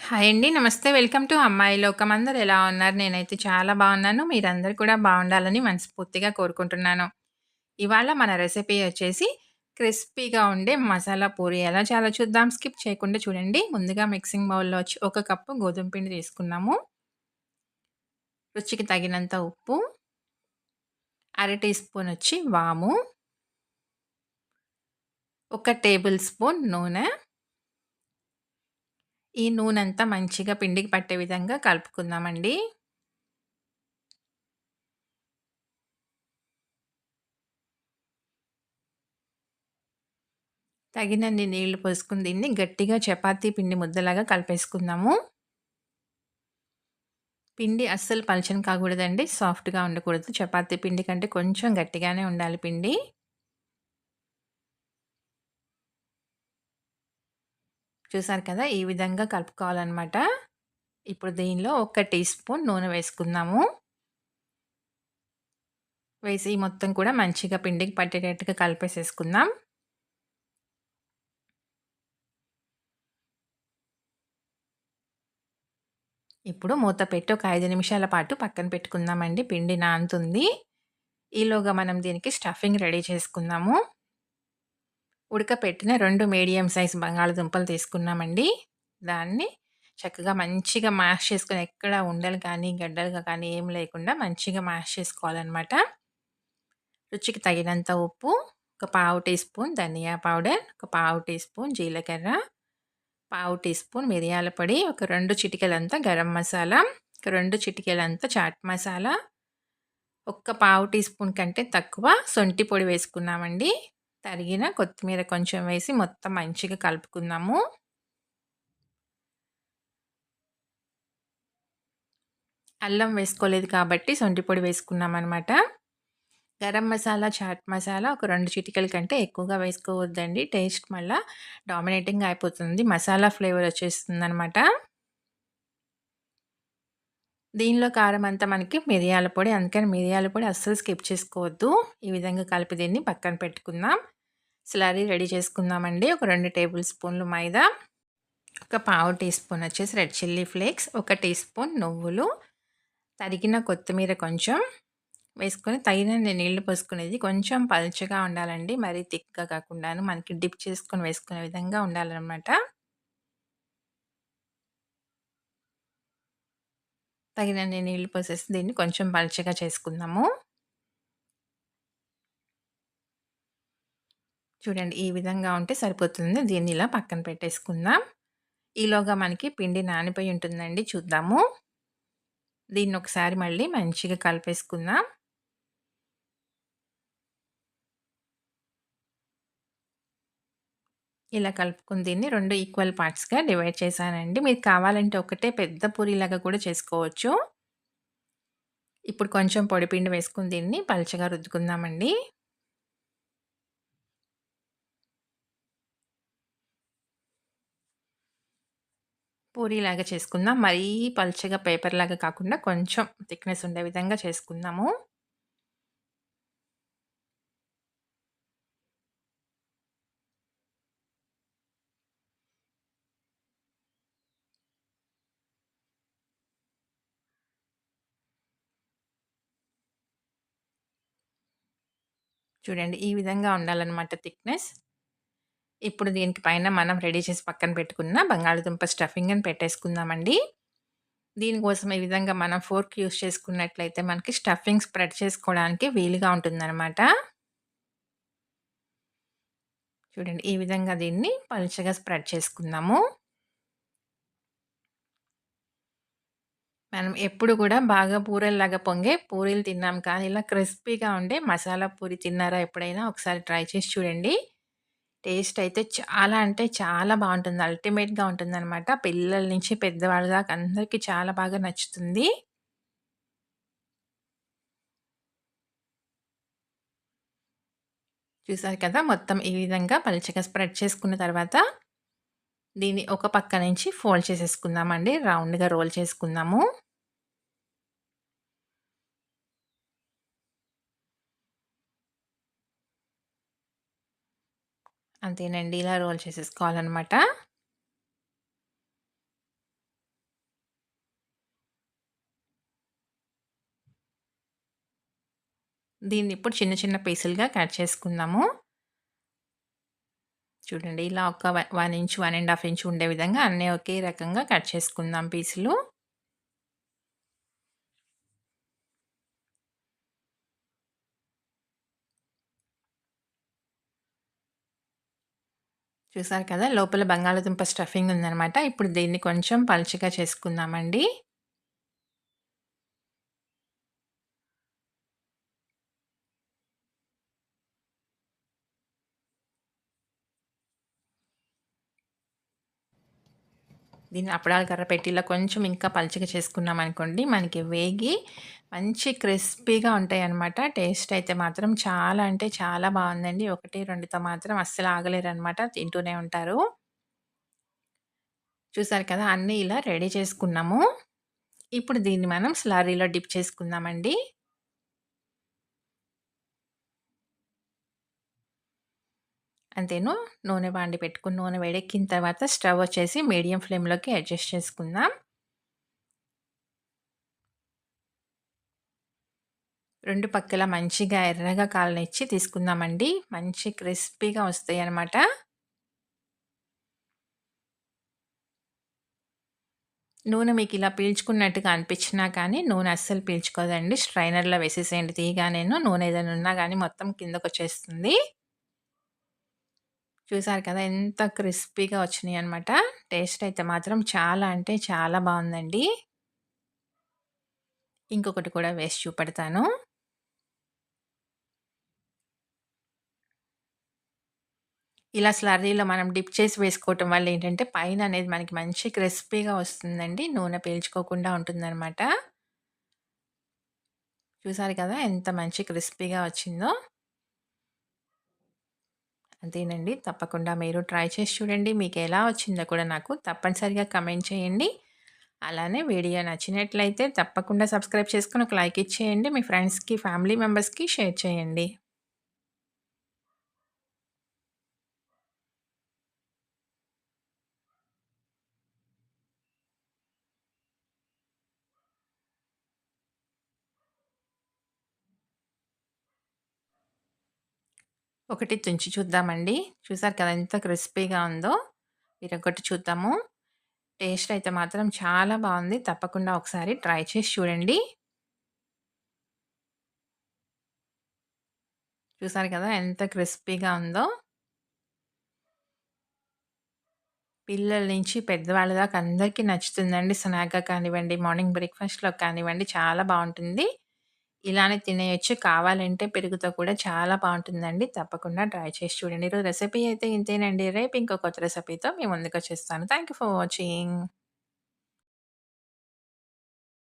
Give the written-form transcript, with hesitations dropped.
Hi అండి. నమస్తే. Welcome to అమ్మాయి లోకం. అందరూ ఎలా ఉన్నారు? నేనైతే చాలా బాగున్నాను. మీరందరూ కూడా బాగుండాలని మనస్ఫూర్తిగా కోరుకుంటున్నాను. ఇవాళ మన రెసిపీ వచ్చేసి క్రిస్పీగా ఉండే మసాలా పూరి ఎలా చేయాలో చూద్దాం. స్కిప్ చేయకుండా చూడండి. ముందుగా మిక్సింగ్ బౌల్‌లో వచ్చి 1 కప్పు గోధుమ పిండి తీసుకున్నాము. రుచికి తగినంత ఉప్పు, అర టీ స్పూన్ వచ్చి వాము, 1 టేబుల్ స్పూన్ నూనె. ఈ నూనంతా మంచిగా పిండికి పట్టే విధంగా కలుపుకుందామండి. తగినన్ని నీళ్లు పోసుకొని దీన్ని గట్టిగా చపాతీ పిండి ముద్దలాగా కలిపేసుకుందాము. పిండి అస్సలు పలచన కాకూడదండి. సాఫ్ట్‌గా ఉండకూడదు. చపాతీ పిండి కంటే కొంచెం గట్టిగానే ఉండాలి పిండి. చూసారు కదా! ఈ విధంగా కలుపుకోవాలనమాట. ఇప్పుడు దీనిలో ఒక టీ స్పూన్ నూనె వేసుకుందాము. వేసి మొత్తం కూడా మంచిగా పిండికి పట్టేటట్టుగా కలిపేసేసుకుందాం. ఇప్పుడు మూత పెట్టి ఒక 5 నిమిషాల పాటు పక్కన పెట్టుకుందామండి. పిండి నానుతుంది. ఈలోగా మనం దీనికి స్టఫింగ్ రెడీ చేసుకుందాము. ఉడకపెట్టిన 2 మీడియం సైజ్ బంగాళదుంపలు తీసుకున్నామండి. దాన్ని చక్కగా మంచిగా మ్యాష్ చేసుకొని ఎక్కడ ఉండలు కానీ, గడ్డలుగా కానీ ఏం లేకుండా మంచిగా మ్యాష్ చేసుకోవాలనమాట. రుచికి తగినంత ఉప్పు, ఒక పావు టీ స్పూన్ ధనియా పౌడర్, ఒక పావు టీ స్పూన్ జీలకర్ర, పావు టీ స్పూన్ మిరియాల పొడి, ఒక 2 చిటికెలంతా గరం మసాలా, ఒక 2 చిటికెలంతా చాట్ మసాలా, ఒక్క పావు టీ స్పూన్ కంటే తక్కువ శొంఠి పొడి వేసుకున్నామండి. తరిగిన కొత్తిమీర కొంచెం వేసి మొత్తం మంచిగా కలుపుకుందాము. అల్లం వేసుకోలేదు కాబట్టి శొంఠి పొడి వేసుకున్నామనమాట. గరం మసాలా, చాట్ మసాలా ఒక 2 చిటికెల కంటే ఎక్కువగా వేసుకోవద్దండి. టేస్ట్ మళ్ళా డామినేటింగ్‌గా అయిపోతుంది. మసాలా ఫ్లేవర్ వచ్చేస్తుందనమాట. దీనిలో కారం అంతా మనకి మిరియాల పొడి. అందుకని మిరియాల పొడి అస్సలు స్కిప్ చేసుకోవద్దు. ఈ విధంగా కలిపి దీన్ని పక్కన పెట్టుకుందాం. స్లర్రీ రెడీ చేసుకుందామండి. ఒక 2 టేబుల్ స్పూన్లు మైదా, ఒక పావు టీ స్పూన్ వచ్చేసి రెడ్ చిల్లీ ఫ్లేక్స్, ఒక టీ స్పూన్ నువ్వులు, తరిగిన కొత్తిమీర కొంచెం వేసుకొని తగినన్ని నీళ్లు పోసుకునేది కొంచెం పల్చగా ఉండాలండి. మరీ థిక్‌గా కాకుండాను మనకి డిప్ చేసుకొని వేసుకునే విధంగా ఉండాలనమాట. తగినన్ని నీళ్లు పోసేసి దీన్ని కొంచెం పల్చగా చేసుకుందాము. చూడండి ఈ విధంగా ఉంటే సరిపోతుంది. దీన్ని ఇలా పక్కన పెట్టేసుకుందాం. ఈలోగా మనకి పిండి నానిపోయి ఉంటుందండి చూద్దాము. దీన్ని ఒకసారి మళ్ళీ మంచిగా కలిపేసుకుందాం. ఇలా కలుపుకొని దీన్ని 2 ఈక్వల్ పార్ట్స్‌గా డివైడ్ చేశానండి. మీకు కావాలంటే ఒకటే పెద్ద పూరిలాగా కూడా చేసుకోవచ్చు. ఇప్పుడు కొంచెం పొడిపిండి వేసుకొని దీన్ని పలచగా రుద్దుకుందామండి. పూరీలాగా చేసుకుందాం. మరీ పల్చగా పేపర్‌లాగా కాకుండా కొంచెం థిక్‌నెస్ ఉండే విధంగా చేసుకుందాము. చూడండి ఈ విధంగా ఉండాలనమాట థిక్‌నెస్. ఇప్పుడు దీనికి పైన మనం రెడీ చేసి పక్కన పెట్టుకున్న బంగాళదుంప స్టఫింగ్‌ని పెట్టేసుకుందామండి. దీనికోసం ఈ విధంగా మనం ఫోర్క్ యూజ్ చేసుకున్నట్లయితే మనకి స్టఫింగ్ స్ప్రెడ్ చేసుకోవడానికి వీలుగా ఉంటుందనమాట. చూడండి ఈ విధంగా దీన్ని పలుచగా స్ప్రెడ్ చేసుకుందాము. మనం ఎప్పుడు గూడా బాగా బూరెల్లాగా పొంగే పూరీలు తిన్నాం కానీ, ఇలా క్రిస్పీగా ఉండే మసాలా పూరి తిన్నారా ఎప్పుడైనా? ఒకసారి ట్రై చేసి చూడండి. టేస్ట్ అయితే చాలా అంటే చాలా బావుంటుంది. అల్టిమేట్‌గా ఉంటుందనమాట. పిల్లల నుంచి పెద్దవాళ్ళ దాకా అందరికీ చాలా బాగా నచ్చుతుంది. చూసారు కదా! మొత్తం ఈ విధంగా పలుచగా స్ప్రెడ్ చేసుకున్న తర్వాత, దీన్ని ఒక పక్క నుంచి ఫోల్డ్ చేసేసుకుందామండి. రౌండ్‌గా రోల్ చేసుకుందాము. అంతేనండి. ఇలా రోల్ చేసేసుకోవాలనమాట. దీన్నిప్పుడు చిన్న చిన్న పీసులుగా కట్ చేసుకుందాము. చూడండి ఇలా ఒక 1 ఇంచ్, 1 ½ ఇంచ్ ఉండే విధంగా అన్నీ ఒకే రకంగా కట్ చేసుకుందాం పీసులు. చూసారు కదా! లోపల బంగాళాదుంప స్టఫింగ్ ఉందనమాట. ఇప్పుడు దీన్ని కొంచెం పలుచగా చేసుకుందామండి. దీన్ని అప్పడాల కర్ర పెట్టి ఇలా కొంచెం ఇంకా పలుచగా చేసుకున్నామనుకోండి, మనకి వేగి మంచి క్రిస్పీగా ఉంటాయన్నమాట. టేస్ట్ అయితే మాత్రం చాలా అంటే చాలా బావుందండి. 1, 2తో మాత్రం అస్సలు ఆగలేరనమాట. తింటూనే ఉంటారు. చూసారు కదా! అన్నీ ఇలా రెడీ చేసుకున్నాము. ఇప్పుడు దీన్ని మనం స్లర్రీలో డిప్ చేసుకుందామండి. అంతేను నూనె బాండి పెట్టుకొని నూనె వేడెక్కిన తర్వాత స్టవ్ వచ్చేసి మీడియం ఫ్లేమ్‌లోకి అడ్జస్ట్ చేసుకుందాం. 2 పక్కల మంచిగా ఎర్రగా కాలనిచ్చి తీసుకుందామండి. మంచి క్రిస్పీగా వస్తాయన్నమాట. నూనె మీకిలా పీల్చుకున్నట్టుగా అనిపించినా కానీ నూనె అస్సలు పీల్చుకోదండి. స్ట్రైనర్‌లో వేసేసేయండి తీయగానేను. నూనె ఏదైనా ఉన్నా గానీ మొత్తం కిందకొచ్చేస్తుంది. చూసారు కదా! ఎంత క్రిస్పీగా వచ్చినియనమాట. టేస్ట్ అయితే మాత్రం చాలా అంటే చాలా బావుందండి. ఇంకొకటి కూడా వేసి చూపెడతాను. ఇలా స్లర్రీలో మనం డిప్ చేసి వేసుకోవటం వల్ల ఏంటంటే పైననేది మనకి మంచి క్రిస్పీగా వస్తుందండి. నూనె పీల్చుకోకుండా ఉంటుందనమాట. చూసారు కదా! ఎంత మంచి క్రిస్పీగా వచ్చిందో. అంతేనండి. తప్పకుండా మీరు ట్రై చేసి చూడండి. మీకెలా వచ్చిందో కూడా నాకు తప్పనిసరిగా కమెంట్ చేయండి. అలానే వీడియో నచ్చినట్లయితే తప్పకుండా సబ్స్క్రైబ్ చేసుకొని ఒక లైక్ ఇచ్చేయండి. మీ ఫ్రెండ్స్‌కి, ఫ్యామిలీ మెంబర్స్‌కి షేర్ చేయండి. ఒకటి తుంచి చూద్దామండి. చూసారు కదా! ఎంత క్రిస్పీగా ఉందో. విరగ్గొట్టి చూద్దాము. టేస్ట్ అయితే మాత్రం చాలా బావుంది. తప్పకుండా ఒకసారి ట్రై చేసి చూడండి. చూసారు కదా! ఎంత క్రిస్పీగా ఉందో. పిల్లల నుంచి పెద్దవాళ్ళ దాకా అందరికీ నచ్చుతుందండి. స్నాక్‌గా కానివ్వండి, మార్నింగ్ బ్రేక్‌ఫాస్ట్‌లోకి కానివ్వండి చాలా బావుంటుంది. ఇలానే తినేయొచ్చు. కావాలంటే పెరుగుతో కూడా చాలా బావుంటుందండి. తప్పకుండా ట్రై చేసి చూడండి. ఈరోజు రెసిపీ అయితే ఇంతేనండి. రేపు ఇంకో కొత్త రెసిపీతో మీ ముందుకొచ్చేస్తాను. Thank you for watching.